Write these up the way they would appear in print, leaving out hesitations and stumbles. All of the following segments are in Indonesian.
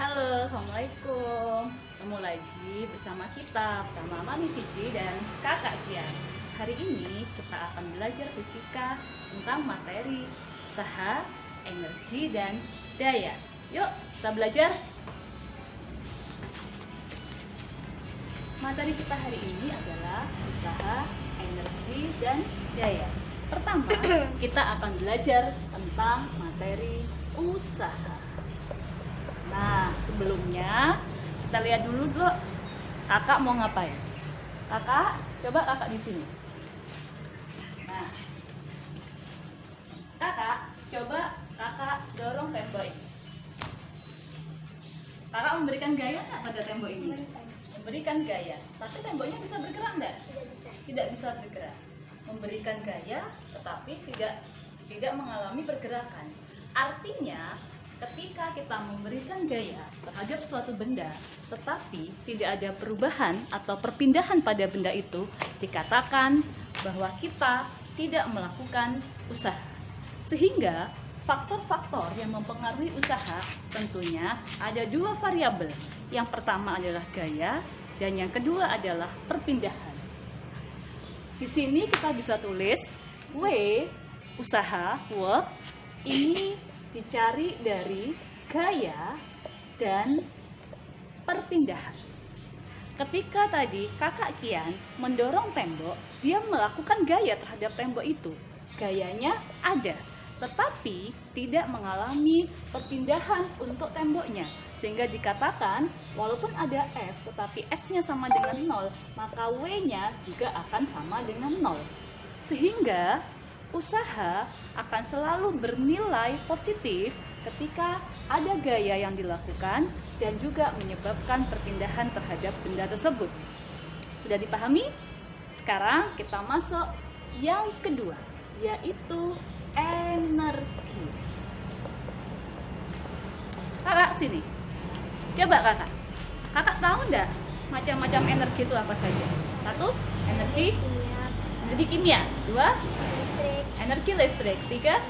Halo, Assalamualaikum. Ketemu lagi bersama kita, bersama Mami Cici dan Kakak Kian. Hari ini kita akan belajar fisika tentang materi, usaha, energi, dan daya. Yuk, kita belajar. Materi kita hari ini adalah usaha, energi, dan daya. Pertama, kita akan belajar tentang materi usaha. Nah, sebelumnya kita lihat dulu kakak mau ngapain. Kakak, coba kakak di sini. Nah, kakak, coba kakak dorong tembok ini. Kakak memberikan gaya nggak pada tembok ini? Memberikan gaya. Tapi temboknya bisa bergerak nggak? Tidak bisa bergerak. Memberikan gaya, tetapi tidak mengalami pergerakan. Artinya, ketika kita memberikan gaya terhadap suatu benda, tetapi tidak ada perubahan atau perpindahan pada benda itu, dikatakan bahwa kita tidak melakukan usaha. Sehingga faktor-faktor yang mempengaruhi usaha tentunya ada dua variabel. Yang pertama adalah gaya dan yang kedua adalah perpindahan. Di sini kita bisa tulis W, usaha, work, ini dicari dari gaya dan perpindahan. Ketika tadi kakak Kian mendorong tembok, dia melakukan gaya terhadap tembok itu. Gayanya ada, tetapi tidak mengalami perpindahan untuk temboknya. Sehingga dikatakan walaupun ada F, tetapi S-nya sama dengan 0, maka W-nya juga akan sama dengan 0. Sehingga usaha akan selalu bernilai positif ketika ada gaya yang dilakukan dan juga menyebabkan perpindahan terhadap benda tersebut. Sudah dipahami? Sekarang kita masuk yang kedua, yaitu energi. Kakak sini. Coba kakak. Kakak tahu enggak macam-macam energi itu apa saja? Satu, energi kimia. Dua, energi listrik. Tiga,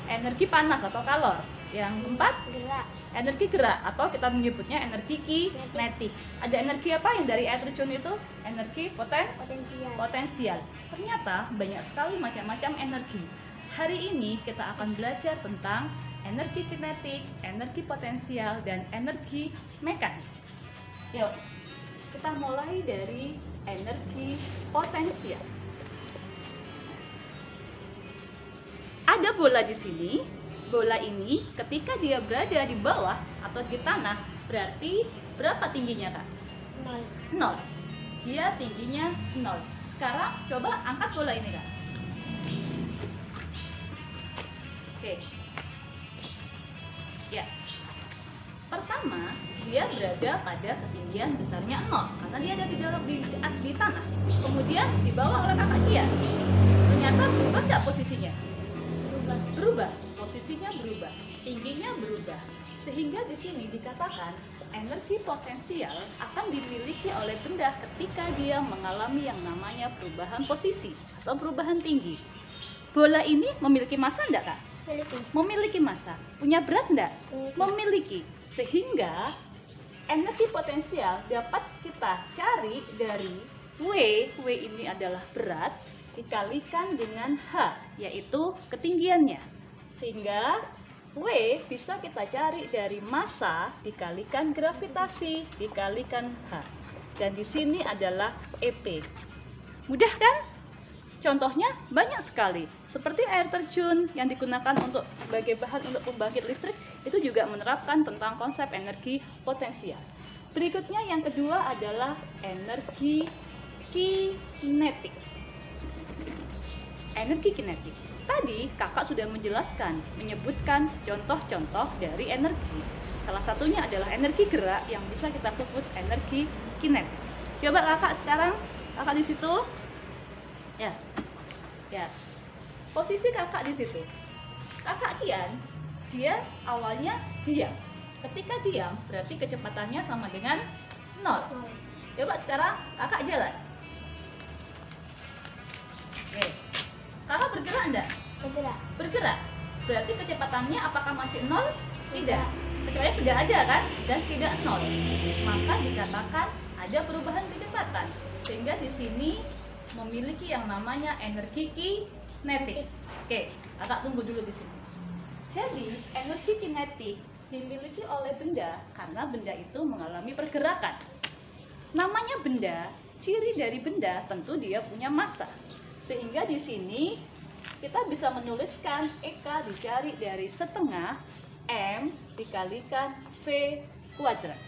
energi panas atau kalor. Yang keempat, energi gerak atau kita menyebutnya energi kinetik. Ada energi apa yang dari air terjun itu? Energi potensial. Ternyata banyak sekali macam-macam energi. Hari ini kita akan belajar tentang energi kinetik, energi potensial, dan energi mekanik. Yuk, kita mulai dari energi potensial. Ada bola di sini. Bola ini ketika dia berada di bawah atau di tanah, berarti berapa tingginya, Kak? 0. Dia tingginya 0. Sekarang coba angkat bola ini, Kak. Oke. Ya. Pertama, dia berada pada ketinggian besarnya 0 karena dia ada di tanah. Kemudian dibawa oleh kakak Kian. Ternyata berubah nggak posisinya? Berubah, posisinya berubah, tingginya berubah. Sehingga di sini dikatakan energi potensial akan dimiliki oleh benda ketika dia mengalami yang namanya perubahan posisi atau perubahan tinggi. Bola ini memiliki massa enggak, Kak? Memiliki massa. Punya berat enggak? Memiliki. Sehingga energi potensial dapat kita cari dari W ini adalah berat dikalikan dengan H, yaitu ketinggiannya. Sehingga W bisa kita cari dari massa dikalikan gravitasi dikalikan H. Dan di sini adalah EP. Mudah kan? Contohnya banyak sekali. Seperti air terjun yang digunakan sebagai bahan untuk pembangkit listrik, itu juga menerapkan tentang konsep energi potensial. Berikutnya yang kedua adalah energi kinetik. Energi kinetik. Tadi kakak sudah menyebutkan contoh-contoh dari energi. Salah satunya adalah energi gerak yang bisa kita sebut energi kinetik. Coba kakak sekarang, kakak di situ. Ya. Posisi kakak di situ. Kakak Kian, dia awalnya diam. Ketika diam, berarti kecepatannya sama dengan 0. Coba sekarang kakak jalan. Oke. Kakak bergerak enggak? Bergerak. Berarti kecepatannya apakah masih 0? Tidak. Kecuali sudah ada kan dan tidak nol, maka dikatakan ada perubahan kecepatan. Sehingga di sini memiliki yang namanya energi kinetik. Oke, Kakak tunggu dulu di sini. Jadi, energi kinetik dimiliki oleh benda karena benda itu mengalami pergerakan. Namanya benda, ciri dari benda tentu dia punya massa. Sehingga di sini kita bisa menuliskan EK dicari dari setengah M dikalikan V kuadrat.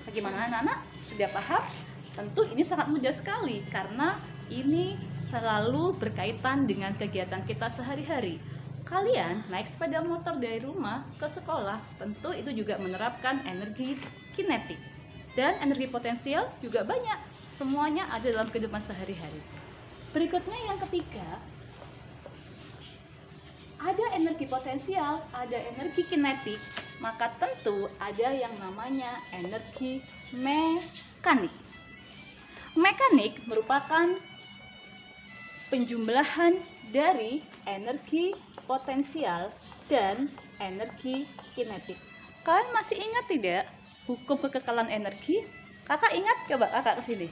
Bagaimana anak-anak? Sudah paham? Tentu ini sangat mudah sekali karena ini selalu berkaitan dengan kegiatan kita sehari-hari. Kalian naik sepeda motor dari rumah ke sekolah, tentu itu juga menerapkan energi kinetik. Dan energi potensial juga banyak. Semuanya ada dalam kehidupan sehari-hari. Berikutnya yang ketiga, ada energi potensial, ada energi kinetik, maka tentu ada yang namanya energi mekanik. Mekanik merupakan penjumlahan dari energi potensial dan energi kinetik. Kalian masih ingat tidak hukum kekekalan energi? Kakak ingat? Coba kakak kesini.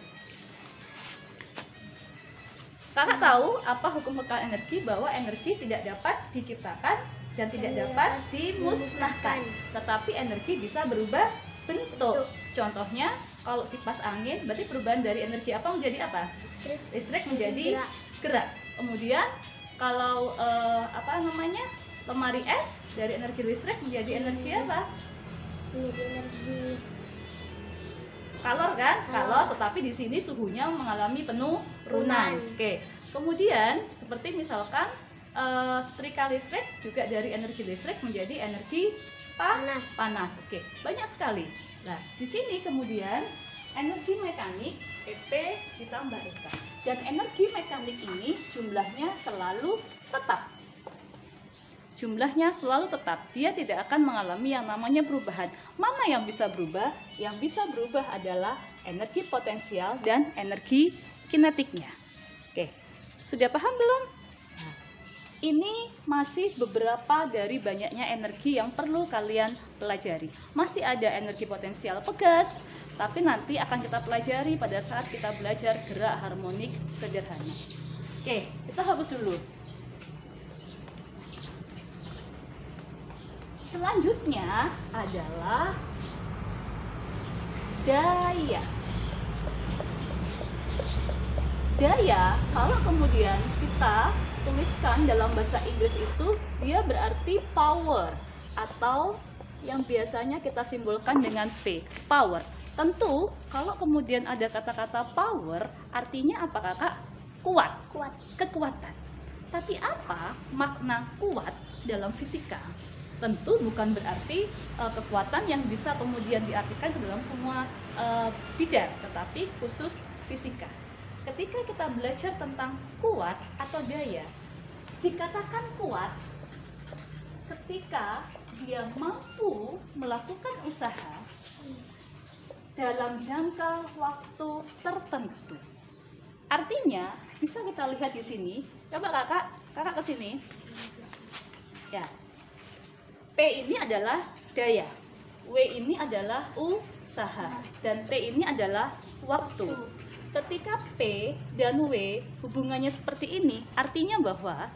Kakak tahu apa hukum kekekalan energi? Bahwa energi tidak dapat diciptakan dan tidak dapat dimusnahkan, tetapi energi bisa berubah bentuk. Contohnya, kalau kipas angin, berarti perubahan dari energi apa menjadi apa? Listrik menjadi gerak. Kemudian, kalau lemari es dari energi listrik menjadi energi apa? Energi Kalor kan? Kalor, tetapi di sini suhunya mengalami penurunan. Oke. Kemudian, seperti misalkan setrika listrik juga dari energi listrik menjadi energi panas. Oke, banyak sekali. Nah, di sini kemudian energi mekanik EP ditambah EK. Dan energi mekanik ini jumlahnya selalu tetap. Jumlahnya selalu tetap. Dia tidak akan mengalami yang namanya perubahan. Mana yang bisa berubah? Yang bisa berubah adalah energi potensial dan energi kinetiknya. Oke. Sudah paham belum? Ini masih beberapa dari banyaknya energi yang perlu kalian pelajari. Masih ada energi potensial pegas, tapi nanti akan kita pelajari pada saat kita belajar gerak harmonik sederhana. Oke, kita hapus dulu. Selanjutnya adalah daya. Daya, kalau kemudian kita tuliskan dalam bahasa Inggris itu, dia berarti power atau yang biasanya kita simbolkan dengan P, power. Tentu kalau kemudian ada kata-kata power, artinya apa kakak? Kuat, kekuatan. Tapi apa makna kuat dalam fisika? Tentu bukan berarti kekuatan yang bisa kemudian diartikan ke dalam semua bidang, tetapi khusus fisika. Ketika kita belajar tentang kuat atau daya, dikatakan kuat ketika dia mampu melakukan usaha dalam jangka waktu tertentu. Artinya, bisa kita lihat di sini. Coba kakak ke sini. Ya. P ini adalah daya, W ini adalah usaha, dan T ini adalah waktu. Ketika P dan W hubungannya seperti ini, artinya bahwa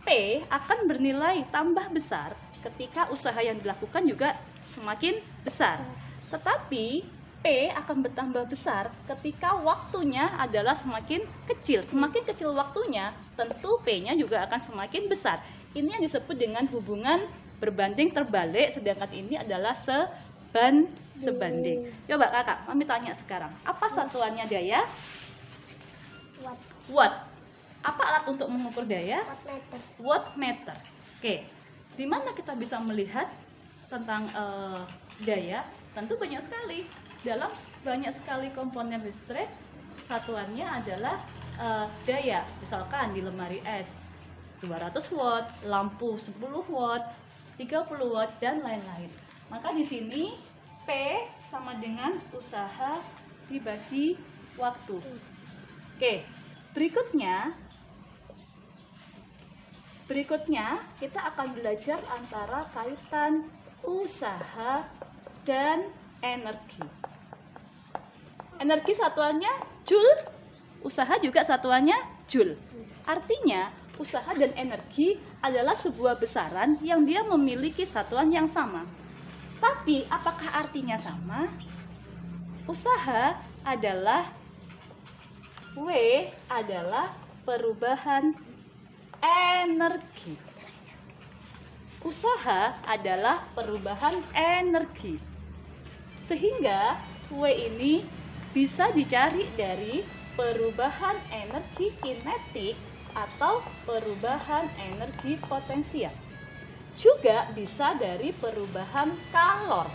P akan bernilai tambah besar ketika usaha yang dilakukan juga semakin besar. Tetapi P akan bertambah besar ketika waktunya adalah semakin kecil. Semakin kecil waktunya, tentu P-nya juga akan semakin besar. Ini yang disebut dengan hubungan berbanding terbalik, sedangkan ini adalah sebanding. Coba kakak, mami tanya sekarang, apa satuannya daya? Watt. Apa alat untuk mengukur daya? Wattmeter. Oke, di mana kita bisa melihat tentang daya? Tentu banyak sekali. Dalam banyak sekali komponen listrik, satuannya adalah daya. Misalkan di lemari es 200 watt, lampu 10 watt, 30 watt, dan lain-lain. Maka di sini P sama dengan usaha dibagi waktu. Oke, berikutnya kita akan belajar antara kaitan usaha, dan energi. Energi satuannya joule, usaha juga satuannya joule. Artinya, usaha dan energi adalah sebuah besaran yang dia memiliki satuan yang sama. Tapi, apakah artinya sama? Usaha adalah W adalah perubahan energi. Usaha adalah perubahan energi. Sehingga W ini bisa dicari dari perubahan energi kinetik atau perubahan energi potensial. Juga bisa dari perubahan kalor.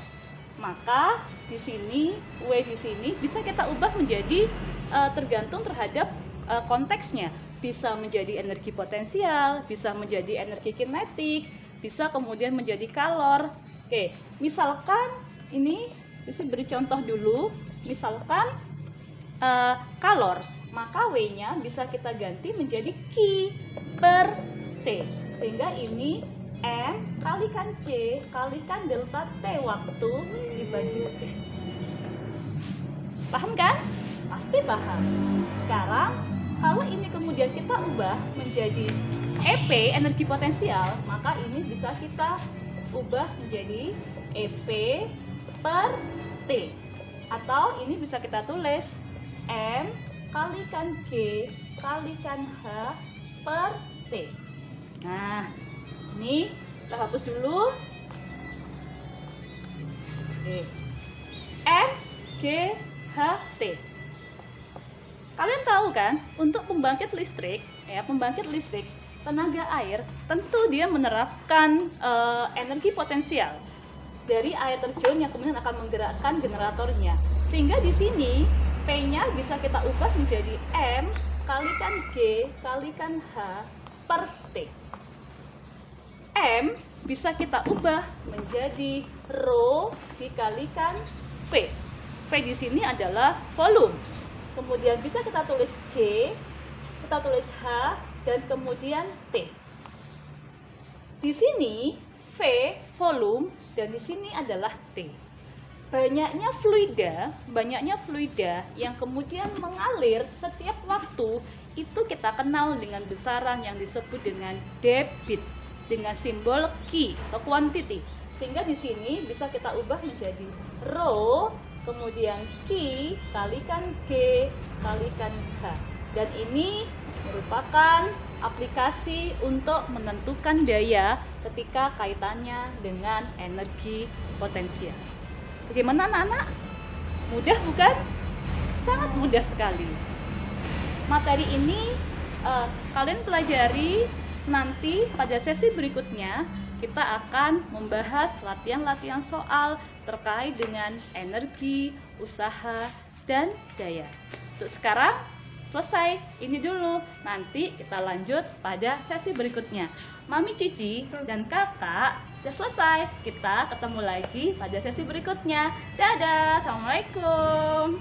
Maka di sini W di sini bisa kita ubah menjadi tergantung terhadap konteksnya. Bisa menjadi energi potensial, bisa menjadi energi kinetik, bisa kemudian menjadi kalor. Oke, misalkan ini bisa beri contoh dulu. Misalkan kalor, maka W-nya bisa kita ganti menjadi Q per T. Sehingga ini M kalikan C kalikan delta T waktu dibagi T. Paham kan? Pasti paham. Sekarang, kalau ini kemudian kita ubah menjadi EP, energi potensial, maka ini bisa kita ubah menjadi EP per T. Atau ini bisa kita tulis M kalikan G kalikan H per T. Nah, ini kita hapus dulu. Oke. M, G, H, T. Kalian tahu kan, untuk pembangkit listrik, tenaga air, tentu dia menerapkan energi potensial dari air terjun yang kemudian akan menggerakkan generatornya. Sehingga di sini P-nya bisa kita ubah menjadi M kalikan G kalikan H per T. M bisa kita ubah menjadi rho dikalikan V. V di sini adalah volume. Kemudian bisa kita tulis G, kita tulis H, dan kemudian T. Di sini V volume dan di sini adalah T. Banyaknya fluida yang kemudian mengalir setiap waktu itu kita kenal dengan besaran yang disebut dengan debit dengan simbol Q atau quantity. Sehingga di sini bisa kita ubah menjadi rho kemudian Q kalikan G kalikan H. Dan ini merupakan aplikasi untuk menentukan daya ketika kaitannya dengan energi potensial. Bagaimana anak-anak? Mudah bukan? Sangat mudah sekali. Materi ini kalian pelajari. Nanti pada sesi berikutnya kita akan membahas latihan-latihan soal terkait dengan energi, usaha, dan daya. Untuk sekarang selesai ini dulu. Nanti kita lanjut pada sesi berikutnya. Mami Cici dan kakak sudah selesai. Kita ketemu lagi pada sesi berikutnya. Dadah, assalamualaikum.